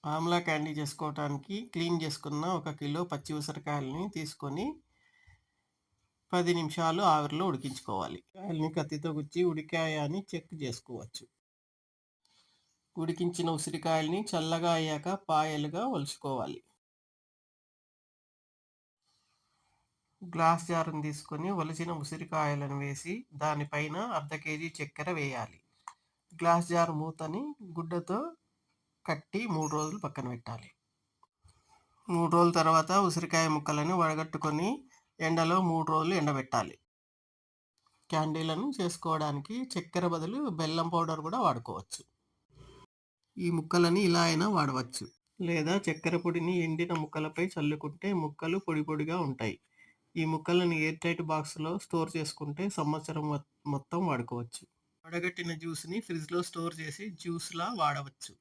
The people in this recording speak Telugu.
ఆమ్లా క్యాండీ చేసుకోవటానికి క్లీన్ చేసుకున్న 1 కిలో పచ్చి ఉసిరికాయలని తీసుకొని 10 నిమిషాలు ఆవిరిలో ఉడికించుకోవాలి. కాయల్ని కత్తితో గుచ్చి ఉడికాయా అని చెక్ చేసుకోవచ్చు. ఉడికించిన ఉసిరికాయల్ని చల్లగా అయ్యాక పాయలుగా ఒలుచుకోవాలి. గ్లాస్ జారుని తీసుకొని ఒలిచిన ఉసిరికాయలను వేసి దానిపైన అర్ధ కేజీ చక్కెర వేయాలి. గ్లాస్ జారు మూతని గుడ్డతో కట్టి 3 రోజులు పక్కన పెట్టాలి. 3 రోజుల తర్వాత ఉసిరికాయ ముక్కలను వడగట్టుకొని ఎండలో 3 రోజులు ఎండబెట్టాలి. క్యాండీలను చేసుకోవడానికి చక్కెర బదులు బెల్లం పౌడర్ కూడా వాడుకోవచ్చు. ఈ ముక్కలని ఇలా అయినా వాడవచ్చు. లేదా చక్కెర పొడిని ఎండిన ముక్కలపై చల్లుకుంటే ముక్కలు పొడి పొడిగా ఉంటాయి. ఈ ముక్కలను ఎయిర్ టైట్ బాక్స్లో స్టోర్ చేసుకుంటే సంవత్సరం మొత్తం వాడుకోవచ్చు. వడగట్టిన జ్యూస్ని ఫ్రిడ్జ్లో స్టోర్ చేసి జ్యూస్లా వాడవచ్చు.